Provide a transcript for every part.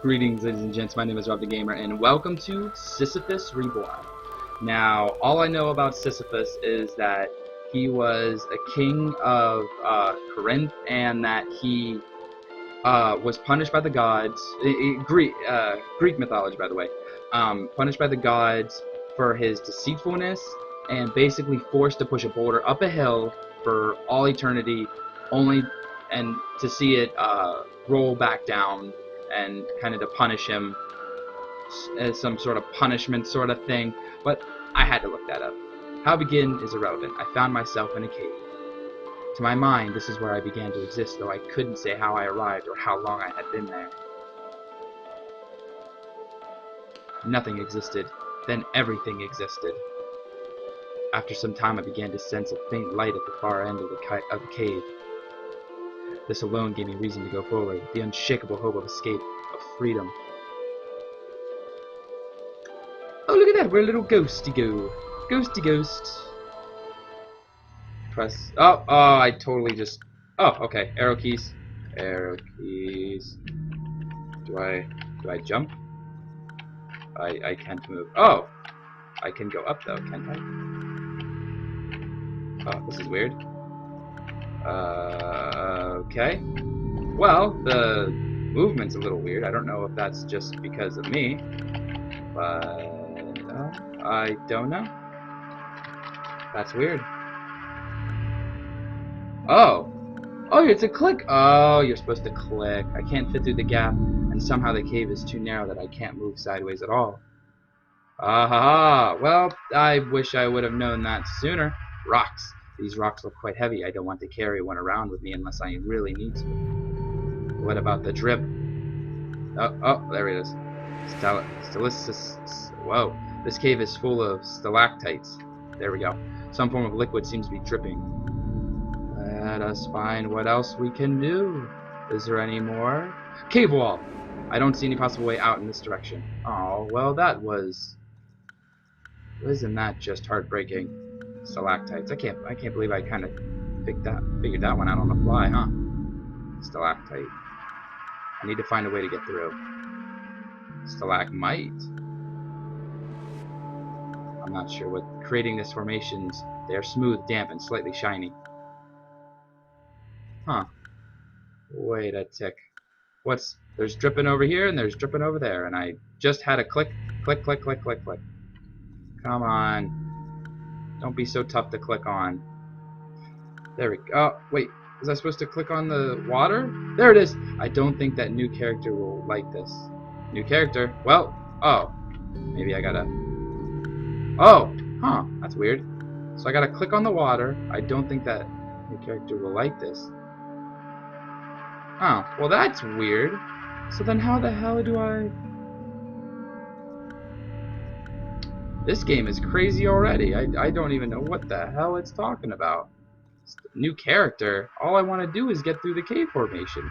Greetings, ladies and gents. My name is Rob the Gamer, and welcome to Sisyphus Reborn. Now, all I know about Sisyphus is that he was a king of Corinth, and that he was punished by the gods. Greek mythology, by the way. Punished by the gods for his deceitfulness, and basically forced to push a boulder up a hill for all eternity, only and to see it roll back down, and kind of to punish him as some sort of punishment sort of thing. But I had to look that up. How I begin is irrelevant. I found myself in a cave. To my mind, this is where I began to exist, though I couldn't say how I arrived or how long I had been there. Nothing existed. Then everything existed. After some time, I began to sense a faint light at the far end of the cave. This alone gave me reason to go forward, the unshakable hope of escape, of freedom. Oh, look at that! We're a little ghosty go. Ghosty ghost. Press. Oh, I totally just. Oh, okay. Arrow keys. Arrow keys. Do I jump? I can't move. Oh! I can go up though, can't I? Oh, this is weird. Okay. Well, the movement's a little weird. I don't know if that's just because of me, but I don't know. That's weird. Oh, it's a click. Oh, you're supposed to click. I can't fit through the gap, and somehow the cave is too narrow that I can't move sideways at all. Ah, well, I wish I would have known that sooner. Rocks. These rocks look quite heavy. I don't want to carry one around with me unless I really need to. What about the drip? Oh, there it is. Whoa. This cave is full of stalactites. There we go. Some form of liquid seems to be dripping. Let us find what else we can do. Is there any more? Cave wall! I don't see any possible way out in this direction. Oh, well, that was... Isn't that just heartbreaking? Stalactites. I can't believe I kind of figured that one out on the fly, huh? Stalactite. I need to find a way to get through. Stalagmite. I'm not sure what creating these formations. They are smooth, damp, and slightly shiny. Huh. Wait a tick. There's dripping over here and there's dripping over there, and I just had a click, click, click, click, click, click. Come on. Don't be so tough to click on. There we go. Oh, wait. Was I supposed to click on the water? There it is. I don't think that new character will like this. New character? Well, oh. Maybe I gotta... Oh! Huh. That's weird. So I gotta click on the water. I don't think that new character will like this. Oh. Well, that's weird. So then how the hell do I... This game is crazy already. I don't even know what the hell it's talking about. New character. All I want to do is get through the cave formation.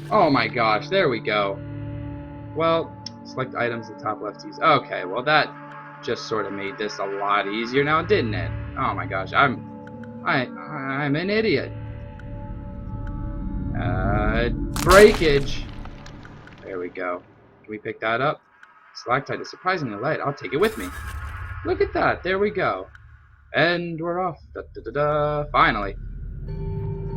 Oh my gosh, there we go. Well, select items at the top lefties. Okay, well that just sort of made this a lot easier now, didn't it? Oh my gosh, I'm an idiot. Breakage. There we go. Can we pick that up? Stalactite is surprisingly light. I'll take it with me. Look at that. There we go. And we're off. Da, da, da, da. Finally.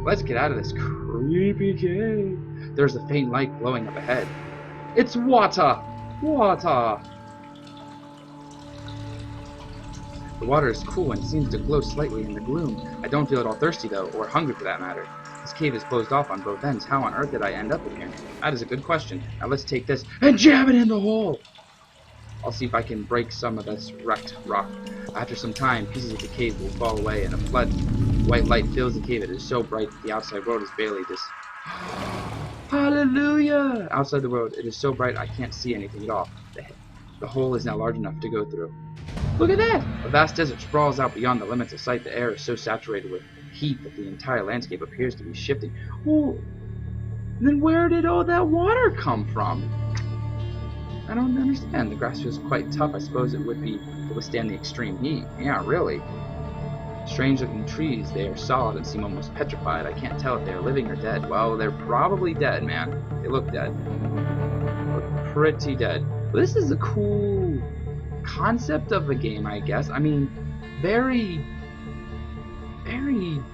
Let's get out of this creepy cave. There's a faint light glowing up ahead. It's water! Water! The water is cool and seems to glow slightly in the gloom. I don't feel at all thirsty, though, or hungry for that matter. This cave is closed off on both ends. How on earth did I end up in here? That is a good question. Now let's take this and jam it in the hole! I'll see if I can break some of this wrecked rock. After some time, pieces of the cave will fall away, and a flood of white light fills the cave. It is so bright that the outside world is barely Hallelujah! Outside the world, it is so bright I can't see anything at all. The hole is now large enough to go through. Look at that! A vast desert sprawls out beyond the limits of sight. The air is so saturated with heat that the entire landscape appears to be shifting. Well, then where did all that water come from? I don't understand. The grass feels quite tough. I suppose it would be to withstand the extreme heat. Yeah, really. Strange looking trees. They are solid and seem almost petrified. I can't tell if they are living or dead. Well, they're probably dead, man. They look dead. Look pretty dead. Well, this is a cool concept of a game, I guess. I mean, very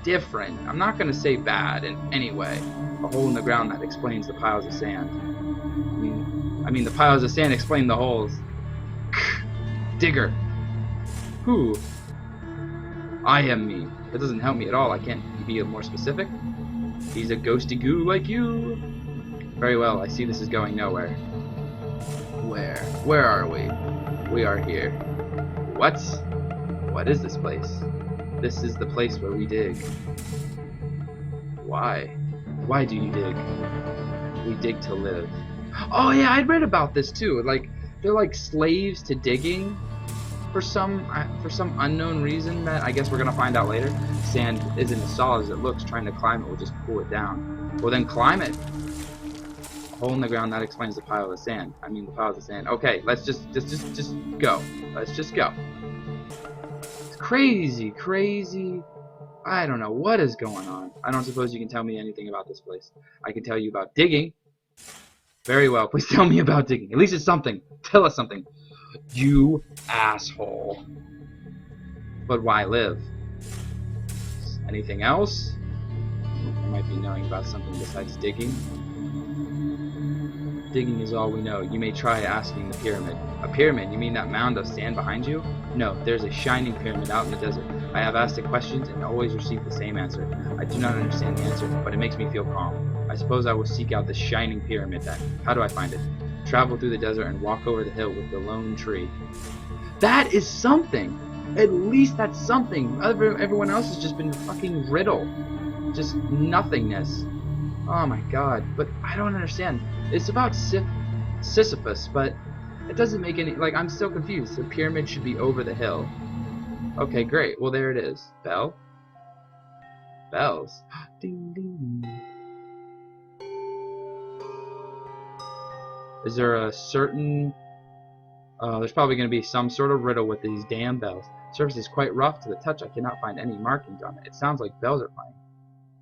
different. I'm not going to say bad in any way. A hole in the ground that explains the piles of sand. I mean the piles of sand explain the holes. Digger. Who? I am me. That doesn't help me at all. I can't be more specific. He's a ghosty goo like you. Very well, I see this is going nowhere. Where? Where are we? We are here. What? What is this place? This is the place where we dig. Why? Why do you dig? We dig to live. Oh yeah, I'd read about this too. Like, they're like slaves to digging for some unknown reason that I guess we're gonna find out later. Sand isn't as solid as it looks. Trying to climb it will just pull it down. Well then climb it. A hole in the ground, that explains the pile of sand. I mean the piles of sand. Okay, let's just go. Let's just go. It's crazy. I don't know what is going on. I don't suppose you can tell me anything about this place. I can tell you about digging. Very well, please tell me about digging. At least it's something. Tell us something. You asshole. But why live? Anything else? You might be knowing about something besides digging. Digging is all we know. You may try asking the pyramid. A pyramid? You mean that mound of sand behind you? No, there's a shining pyramid out in the desert. I have asked it questions and always received the same answer. I do not understand the answer, but it makes me feel calm. I suppose I will seek out the shining pyramid then. How do I find it? Travel through the desert and walk over the hill with the lone tree. That is something! At least that's something. Everyone else has just been fucking riddle. Just nothingness. Oh my god. But I don't understand. It's about Sisyphus, but it doesn't make any... Like, I'm still confused. The pyramid should be over the hill. Okay, great. Well, there it is. Bell? Bells. Ding, ding. Is there a certain... there's probably going to be some sort of riddle with these damn bells. The surface is quite rough to the touch. I cannot find any markings on it. It sounds like bells are playing.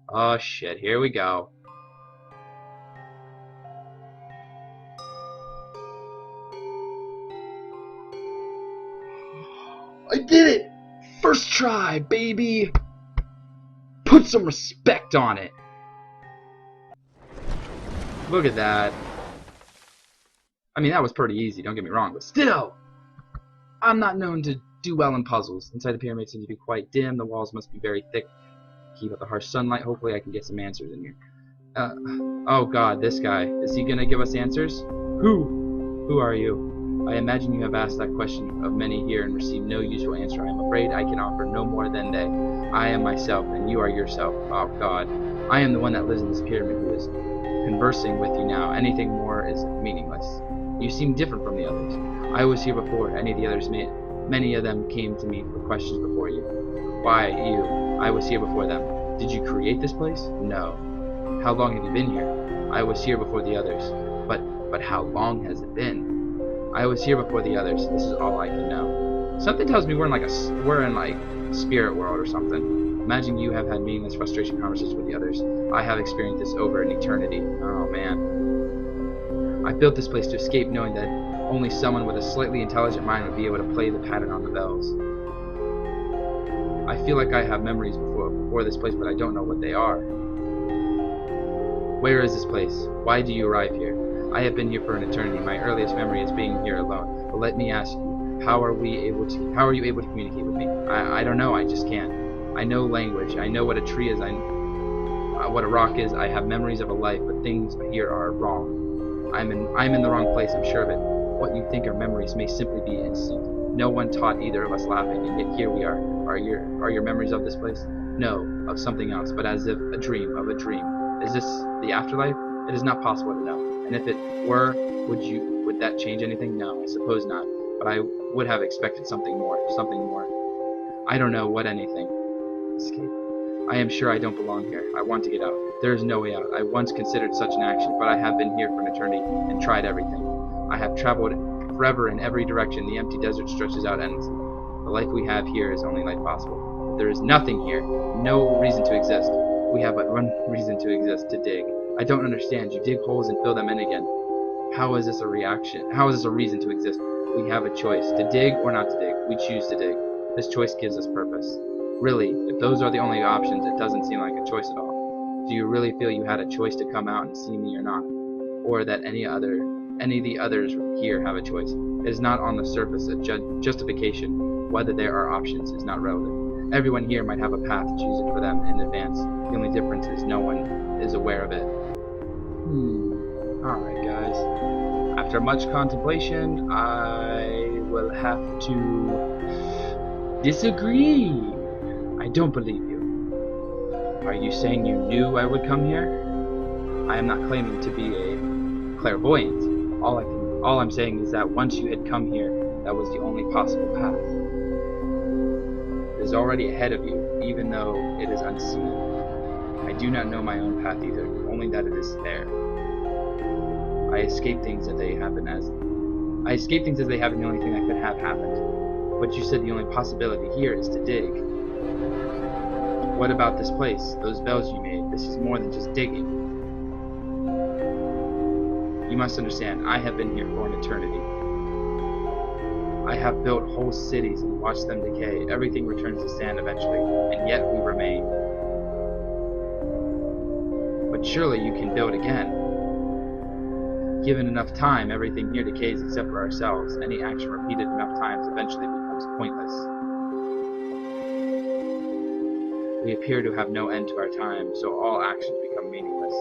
Oh, shit. Here we go. I did it! First try, baby! Put some respect on it! Look at that. I mean, that was pretty easy, don't get me wrong, but still! I'm not known to do well in puzzles. Inside the pyramid seems to be quite dim. The walls must be very thick. Keep out the harsh sunlight. Hopefully I can get some answers in here. Oh god, this guy. Is he gonna give us answers? Who are you? I imagine you have asked that question of many here and received no useful answer. I am afraid I can offer no more than they. I am myself, and you are yourself. Oh God. I am the one that lives in this pyramid who is conversing with you now. Anything more is meaningless. You seem different from the others. I was here before. Many of them came to me for questions before you. Why you? I was here before them. Did you create this place? No. How long have you been here? I was here before the others. But how long has it been? I was here before the others. This is all I can know. Something tells me we're in like spirit world or something. Imagine you have had meaningless frustration conversations with the others. I have experienced this over an eternity. Oh man. I built this place to escape, knowing that only someone with a slightly intelligent mind would be able to play the pattern on the bells. I feel like I have memories before this place, but I don't know what they are. Where is this place? Why do you arrive here? I have been here for an eternity. My earliest memory is being here alone. But let me ask you, how are you able to communicate with me? I don't know, I just can't. I know language. I know what a tree is. What a rock is. I have memories of a life, but things here are wrong. I'm in the wrong place, I'm sure of it. What you think are memories may simply be instinct. No one taught either of us laughing, and yet here we are. Are your memories of this place? No, of something else, but as if a dream of a dream. Is this the afterlife? It is not possible to know. And if it were, would that change anything? No, I suppose not. But I would have expected something more. I don't know what anything. Escape. I am sure I don't belong here. I want to get out. There is no way out. I once considered such an action, but I have been here for an eternity and tried everything. I have traveled forever in every direction. The empty desert stretches out endlessly. The life we have here is only life possible. There is nothing here, no reason to exist. We have but one reason to exist, to dig. I don't understand. You dig holes and fill them in again. How is this a reaction? How is this a reason to exist? We have a choice, to dig or not to dig. We choose to dig. This choice gives us purpose. Really, if those are the only options, it doesn't seem like a choice at all. Do you really feel you had a choice to come out and see me or not? Or that any of the others here have a choice? It is not on the surface a justification. Whether there are options is not relevant. Everyone here might have a path chosen for them in advance. The only difference is no one is aware of it. Alright guys. After much contemplation, I will have to disagree. I don't believe you. Are you saying you knew I would come here? I am not claiming to be a clairvoyant. All I'm saying is that once you had come here, that was the only possible path. It is already ahead of you, even though it is unseen. I do not know my own path either, only that it is there. I escape things as they happen, the only thing that could have happened. But you said the only possibility here is to dig. What about this place, those bells you made? This is more than just digging. You must understand, I have been here for an eternity. I have built whole cities and watched them decay. Everything returns to sand eventually, and yet we remain. But surely you can build again. Given enough time, everything here decays except for ourselves. Any action repeated enough times eventually becomes pointless. We appear to have no end to our time, so all actions become meaningless.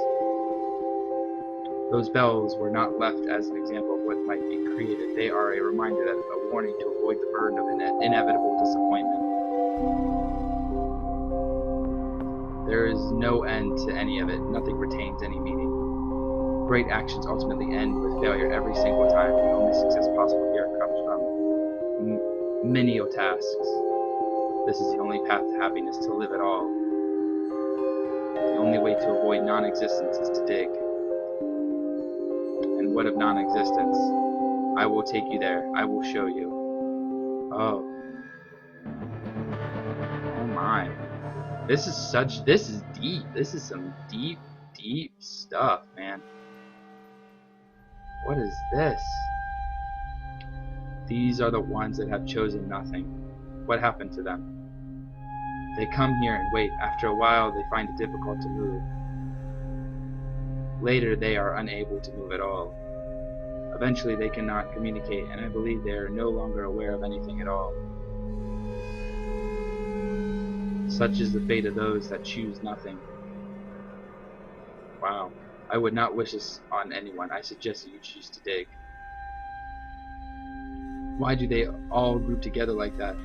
Those bells were not left as an example of what might be created. They are a reminder, that a warning to avoid the burden of inevitable disappointment. There is no end to any of it. Nothing retains any meaning. Great actions ultimately end with failure every single time. The only success possible here comes from menial tasks. This is the only path to happiness, to live at all. The only way to avoid non-existence is to dig. And what of non-existence? I will take you there. I will show you. Oh. Oh my. This is deep. This is some deep, deep stuff, man. What is this? These are the ones that have chosen nothing. What happened to them? They come here and wait. After a while, they find it difficult to move. Later, they are unable to move at all. Eventually, they cannot communicate, and I believe they are no longer aware of anything at all. Such is the fate of those that choose nothing. Wow. I would not wish this on anyone. I suggest that you choose to dig. Why do they all group together like that?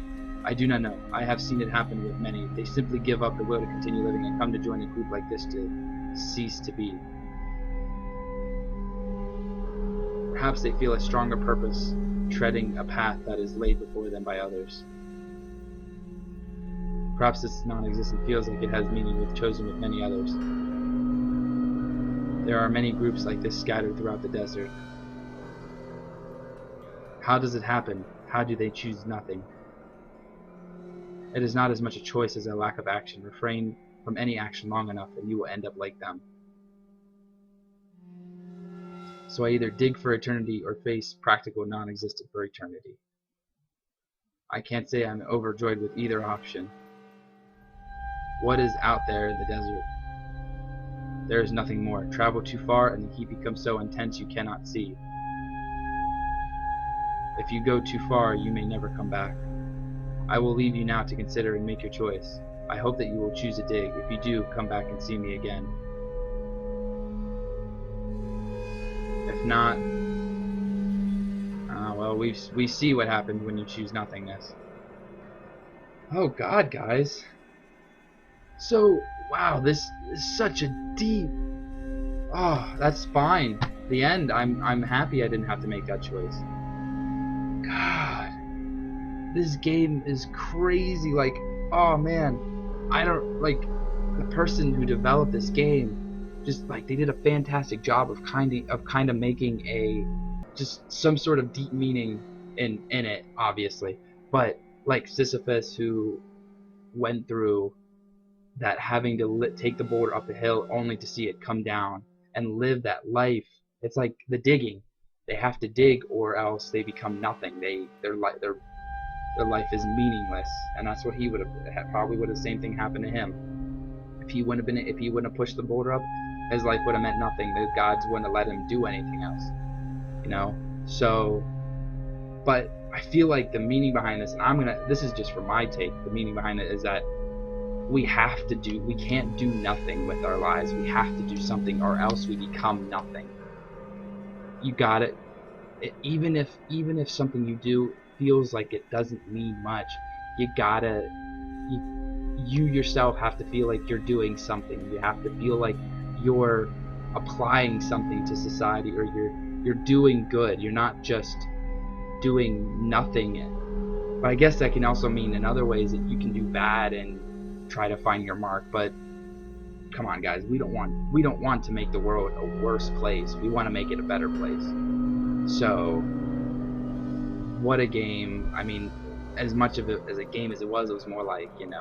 I do not know. I have seen it happen with many. They simply give up the will to continue living and come to join a group like this to cease to be. Perhaps they feel a stronger purpose, treading a path that is laid before them by others. Perhaps this non-existent feels like it has meaning if chosen with many others. There are many groups like this scattered throughout the desert. How does it happen? How do they choose nothing? It is not as much a choice as a lack of action. Refrain from any action long enough and you will end up like them. So I either dig for eternity or face practical non-existent for eternity. I can't say I'm overjoyed with either option. What is out there in the desert? There is nothing more. Travel too far and the heat becomes so intense you cannot see. If you go too far, you may never come back. I will leave you now to consider and make your choice. I hope that you will choose to dig. If you do, come back and see me again. If not, well, we see what happens when you choose nothingness. Oh God, guys. So, wow, this is such a deep... Oh, that's fine. The end, I'm happy I didn't have to make that choice. God. This game is crazy. Like, oh man. I don't, like, the person who developed this game, just, like, they did a fantastic job of kind of making a, just some sort of deep meaning in it, obviously. But, like Sisyphus, who went through that, having to take the boulder up a hill only to see it come down, and live that life. It's like the digging. They have to dig, or else they become nothing. Their life is meaningless, and that's what he would have probably would have same thing happened to him. If he wouldn't have pushed the boulder up, his life would have meant nothing. The gods wouldn't have let him do anything else, you know. So, but I feel like the meaning behind this, and this is just for my take, the meaning behind it is that we can't do nothing with our lives. We have to do something, or else we become nothing. You got it. Even if something you do feels like it doesn't mean much, you yourself have to feel like you're doing something. You have to feel like you're applying something to society, or you're doing good. You're not just doing nothing. But I guess that can also mean in other ways that you can do bad and try to find your mark. But come on, guys, we don't want to make the world a worse place. We want to make it a better place. So, what a game. I mean, as much of it as a game as it was more like, an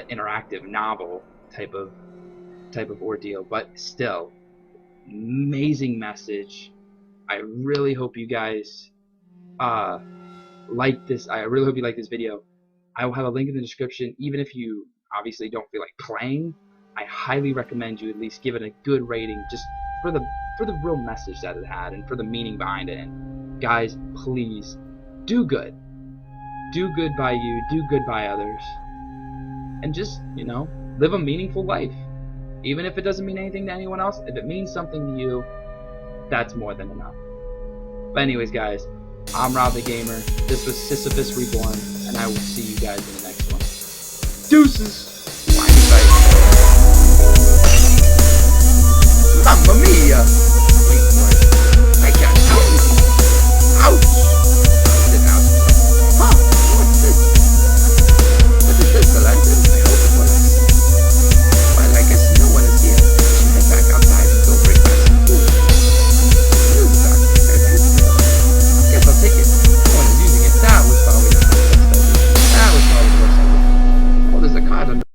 interactive novel type of ordeal. But still, amazing message. I really hope you guys like this. I really hope you like this video. I will have a link in the description. Even if you obviously don't feel like playing, I highly recommend you at least give it a good rating, just for the real message that it had and for the meaning behind it. And guys, please do good. Do good by you, do good by others, and just, live a meaningful life. Even if it doesn't mean anything to anyone else, if it means something to you, that's more than enough. But anyways, guys, I'm Rob the Gamer. This was Sisyphus Reborn, and I will see you guys in the next one. Deuces!